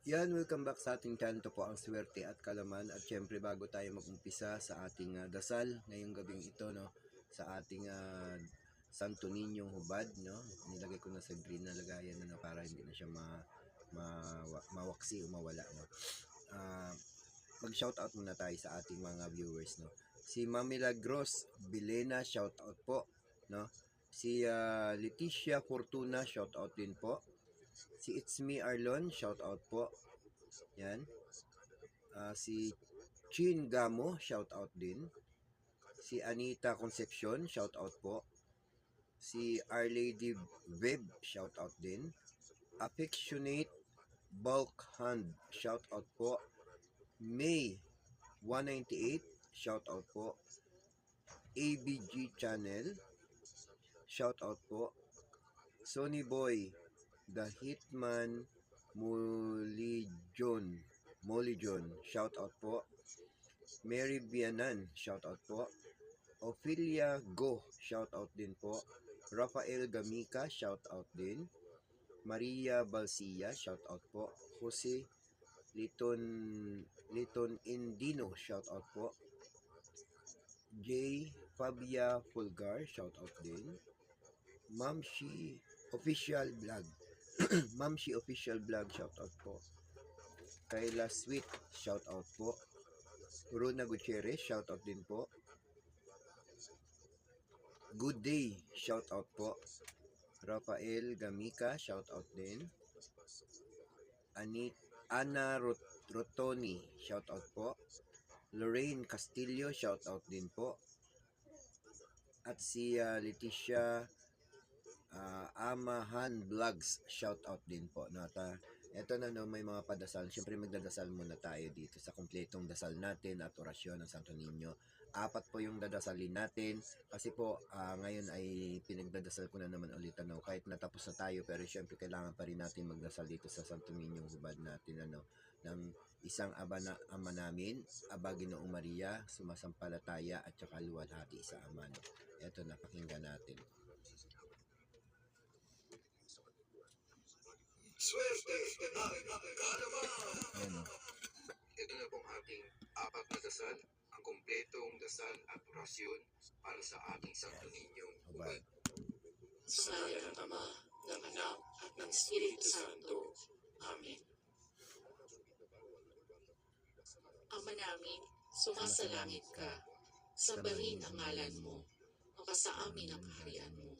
Yan, welcome back sa ating channel. Ito po ang Swerte at Kalaman. At syempre bago tayo mag-umpisa sa ating dasal ngayong gabing ito, no, sa ating Santo Niñong hubad, no, nilagay ko na sa green na lagayan na para hindi na siya mawaksi o mawala, no. Mag-shoutout muna tayo sa ating mga viewers, no. Si Mami Lagros Bilena, shoutout po, no. Si Leticia Fortuna, shoutout din po. Si It's Me Arlon, shoutout po. Yan. Si Chin Gamo, shoutout din. Si Anita Concepcion, shoutout po. Si Our Lady Web, shoutout din. Affectionate Bulk Hand, shoutout po. May 198, shoutout po. ABG Channel, shoutout po. Sony Boy, The Hitman Molijon, shoutout po. Mary Bianan, shoutout po. Ophelia Go, shoutout din po. Rafael Gamika, shoutout din. Maria Balsia, shoutout po. Jose Liton Indino, shoutout po. J. Fabia Fulgar, shoutout din. Mamshi Official Vlog, Mamshi Official Vlog, shoutout po. Kayla Sweet, shoutout po. Runa Gutierrez, shoutout din po. Good Day, shoutout po. Rafael Gamika, shoutout din. Ana Rotoni, shoutout po. Lorraine Castillo, shoutout din po. At si Leticia Amahan Vlogs, shoutout din po. Ito na, no, may mga padasal. Siyempre magdadasal muna tayo dito sa kumpletong dasal natin at orasyon ng Santo Niño. 4 po yung dadasalin natin kasi po ngayon ay pinagdadasal ko na naman ulit, ano, kahit natapos na tayo, pero siyempre kailangan pa rin natin magdasal dito sa Santo Niñong hubad natin, ano, ng isang ama namin, Aba Ginoong Maria, sumasampalataya at saka luwalhati sa Ama, no. Ito na, pakinggan natin. Swerte at Kalaman! Ito na pong ating 4 na dasal, ang kumpletong dasal at orasyon para sa ating Santo Niñong hubad. Sa ngalan ng Ama, ng Anak, at ng Espiritu Santo. Amen. Ama namin, sumasalangit ka. Sambahin ang ngalan mo. Makasa amin ang kaharian mo.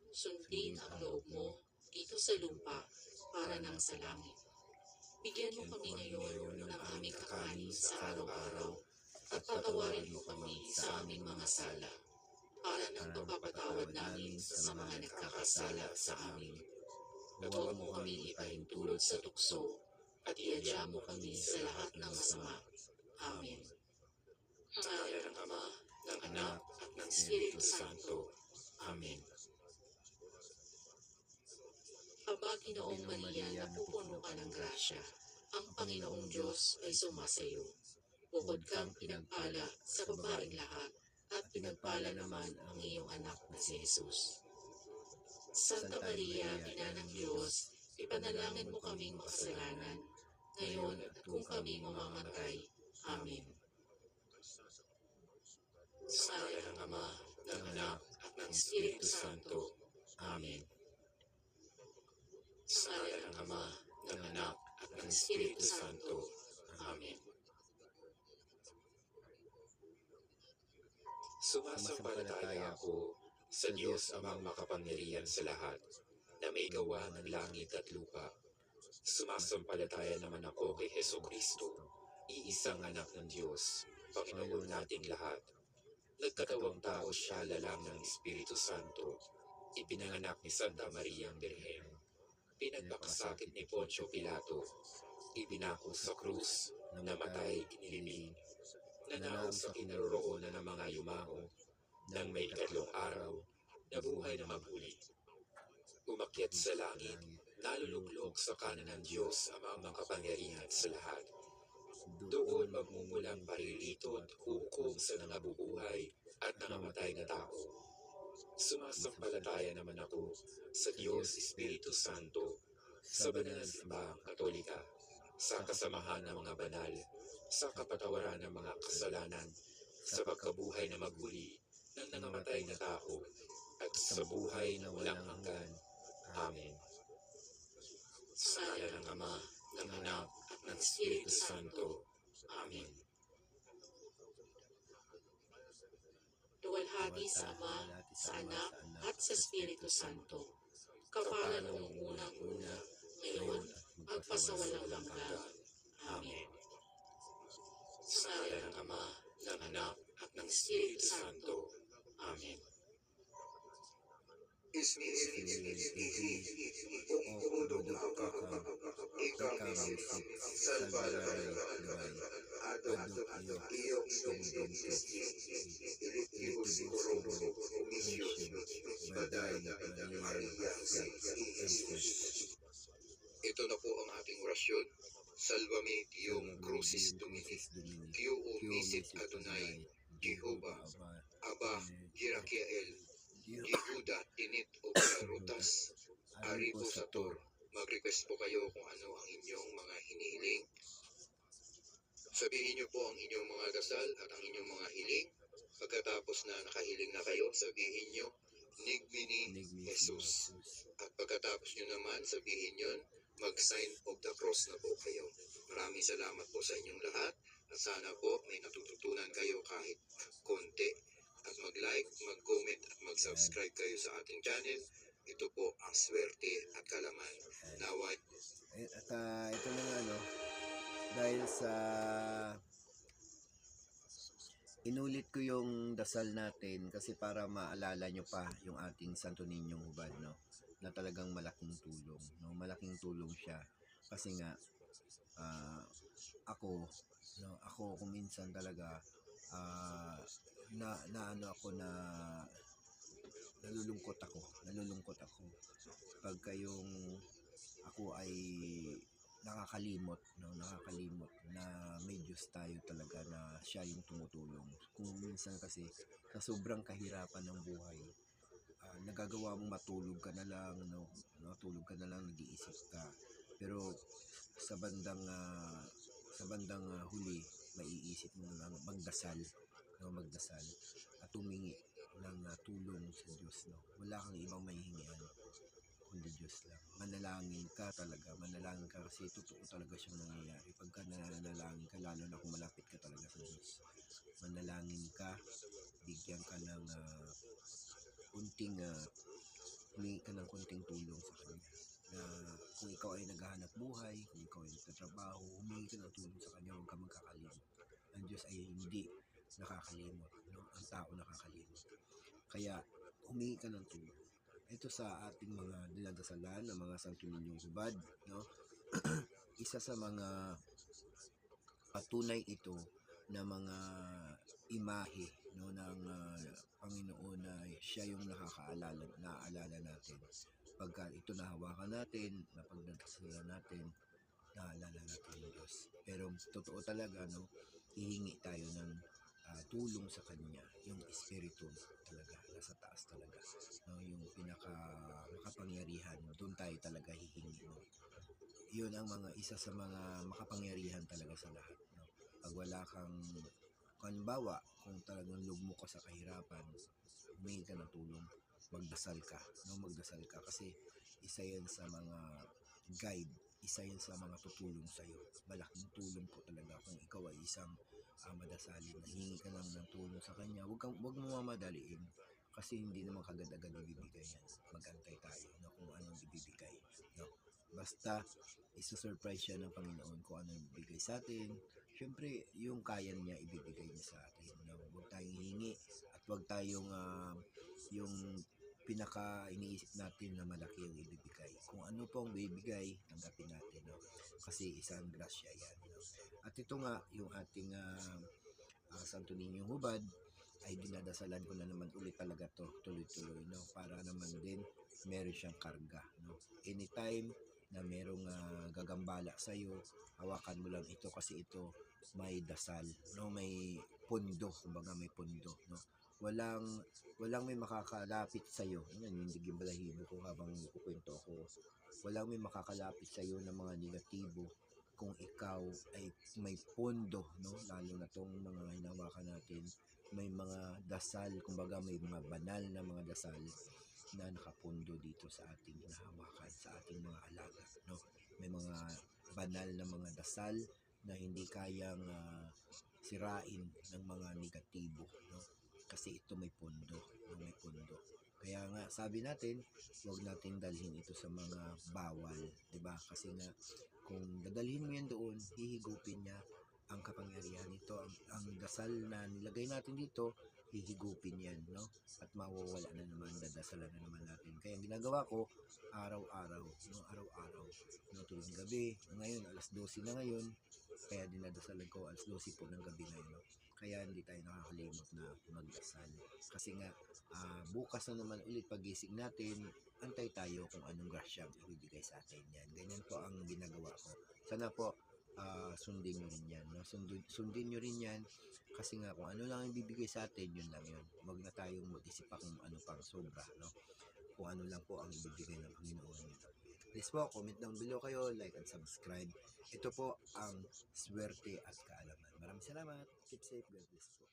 Sundin ang loob mo dito sa lupa para nang sa langit. Bigyan mo kami ngayon ng aming kakanin sa araw-araw at patawarin mo kami sa aming mga sala para nang pagpapatawad namin sa mga nagkakasala sa amin. Huwag mo kami ipahintulot sa tukso at iadya mo kami sa lahat ng masama. Amen. Sa ngalan ng Ama, ng Anak, at ng Espiritu Santo. Amen. Aba Ginoong Maria, napupuno ka ng grasya. Ang Panginoong Diyos ay sumasayo. Bukod kang pinagpala sa babaeng lahat, at pinagpala naman ang iyong anak na si Jesus. Santa Maria, Ina ng Diyos, ipanalangin mo kaming makasalanan, ngayon at kung kami mamamatay. Amen. Sa ngalan ng Ama, ng Anak, at ng Espiritu Santo. Amen. Sa ngalan ng Ama, ng Anak, at ng Espiritu Santo. Amen. Sumasampalataya ako sa Diyos Amang makapangyarihan sa lahat, na may gawa ng langit at lupa. Sumasampalataya naman ako kay Hesukristo, iisang anak ng Diyos, Panginoon nating lahat. Nagkatawang tao siya lalang ng Espiritu Santo, ipinanganak ni Santa Maria ang Birhen, pinagpakasakit ni Poncio Pilato, ibinako sa krus, namatay, inilibing, nanao sa kinaroroonan ng mga yumao, nang may 3 araw, nabuhay na maghuli. Umakyat sa langit, naluluklok sa kanan ng Diyos Amang makapangyarihan sa lahat. Doon magmumulang paririto at hukom sa nangabubuhay at nangamatay na tao. Sumasampalataya naman ako sa Diyos Espiritu Santo, sa banal na simbahang Katolika, sa kasamahan ng mga banal, sa kapatawaran ng mga kasalanan, sa pagkabuhay na maguli ng nangamatay na tao, at sa buhay na walang hanggan. Amen. Sa ngala ng Ama, ng Anak, at ng Espiritu Santo. Amen. Luwalhati sa Ama, sa Anak, at sa Espiritu Santo. Kapala noong unang-una, ngayon, magpasawalang hanggan. Amen. Sa ngala ng Ama, ng Anak, at ng Espiritu Santo. Amen. O duduk kakang, ikang musik, salvaray, duray, aduk iyo, pinibintis, ilitibus kurong, mission, baday na Maria, Ito na po ang ating orasyon. Salvame Diom Crucis Domini, Q Misit Adonai, Jehovah, Abba, Jirakiel, Yehuda, Tinit o Rutas, Aripo Sator. Mag-request po kayo kung ano ang inyong mga hinihiling. Sabihin niyo po ang inyong mga dasal at ang inyong mga hiling. Pagkatapos na nakahiling na kayo, sabihin niyo, Nigmini Jesus. At pagkatapos niyo naman, sabihin niyo, mag-sign of the cross na po kayo. Maraming salamat po sa inyong lahat. At sana po may natututunan kayo kahit konti. At mag-like, mag-comment at mag-subscribe kayo sa ating channel. Ito po ang swerte at kalaman. Naway. At ito na nga, no, dahil sa inulit ko yung dasal natin kasi para maalala nyo pa yung ating Santo Niñong Hubad, no, na talagang malaking tulong, no, malaking tulong siya kasi nga ako kung minsan talaga ano ako na nalulungkot ako pagka yung ako ay nakakalimot na may Diyos tayo talaga na siya yung tumutulong. Kung minsan kasi sa sobrang kahirapan ng buhay, nagagawa mong matulog ka na lang, nag-iisip ka. Pero sa bandang huli, maiisip mo lang magdasal at humingi ng tulong sa Diyos, no. Wala kang ibang mahihingian kundi Diyos lang. Manalangin ka kasi totoo talaga siyang nangyayari. Pagka nanalangin ka, lalo na kung malapit ka talaga sa Diyos, manalangin ka, bigyan ka ng humingi ka ng kunting tulong sa Kanya. Na kung ikaw ay naghahanap buhay, kung ikaw ay nagtatrabaho, humingi ka ng tulong sa Kanya, huwag ka magkakalimot. Ang Diyos ay hindi nakakalimot, no? Ang tao nakakalimot. Kaya humingi ka ng tulong. Ito sa ating mga dinadasalan ng mga Santo Niñong Hubad, no? Isa sa mga patunay ito na mga imahe, no, ng Panginoon na siya yung naaalala natin. Pagka ito nahawakan natin, napagdadasalan natin, naalala natin yung Diyos. Pero totoo talaga, no, hihingi tayo ng tulong sa Kanya, yung Espiritu talaga, nasa taas talaga, no, yung pinaka makapangyarihan, doon tayo talaga hihingi, no. Yun ang isa sa mga makapangyarihan talaga sa lahat, no. Pag wala kang, halimbawa, kung talagang lugmok ka sa kahirapan, humingi ka ng tulong, magdasal ka kasi isa yan sa mga guide, isa yan sa mga tutulong sa'yo. Malaking tulong po talaga kung ikaw ay isang madasalin, hingi ka lang ng tulong sa Kanya. Huwag mo mamadaliin kasi hindi naman kagad-agad ibibigay yan. Mag-antay tayo, no, kung anong ibibigay, no. Basta isusurprise siya ng Panginoon kung anong ibibigay sa atin. Siyempre yung kaya niya ibibigay niya sa atin, no. Huwag tayong hihingi at huwag tayong yung pinaka iniisip natin na malaki yung ibibigay. Kung ano pong bibigay, tanggapin natin, no? Kasi isang grasya yan, no? At ito nga, yung ating Santo Niñong Hubad, ay dinadasalan ko na naman ulit talaga to, tuloy-tuloy, no? Para naman din meron siyang karga, no? Anytime na merong gagambala sa'yo, hawakan mo lang ito kasi ito may dasal, no? May pundo, kumbaga may pundo, no? Walang may makakalapit sa iyo. Yan yung diging balahibo ko habang kukwento ako. Walang may makakalapit sa iyo ng mga negatibo kung ikaw araw ay may pondo, no? Lalo na tong mga hinawakan natin, may mga dasal, kumbaga may mga banal na mga dasal na nakapondo dito sa ating hinahawakan, sa ating mga alaga, no? May mga banal na mga dasal na hindi kayang sirain ng mga negatibo, no? Kasi ito may pondo, no? May pondo. Kaya nga sabi natin, huwag natin dalhin ito sa mga bawal, 'di ba? Kasi nga kung dadalhin mo yan doon, hihigupin niya ang kapangyarihan nito. Ang dasal na nilagay natin dito, hihigupin yan, no? At mawawala na naman, dadasalan na naman natin. Kaya ang ginagawa ko, araw-araw, no? Araw-araw, no? Tuwing gabi, ngayon, alas 12 na ngayon, kaya dinadasalan ko, alas 12 po ng gabi ngayon, no? Kaya hindi tayo nakakalimot na magdasal. Kasi nga, bukas na naman ulit pagising natin, antay tayo kung anong grasya ang ibibigay sa atin yan. Ganyan po ang ginagawa ko. Sana po, sundin nyo rin yan. No? Sundin nyo rin yan kasi nga kung ano lang ang ibibigay sa atin, yun lang yun. Huwag na tayong mag-isip pa kung ano pang sobra. No? Kung ano lang po ang ibibigay ng Panginoon. Please po, comment down below kayo, like and subscribe. Ito po ang swerte at kaalaman. Maraming salamat. Keep safe. God bless po.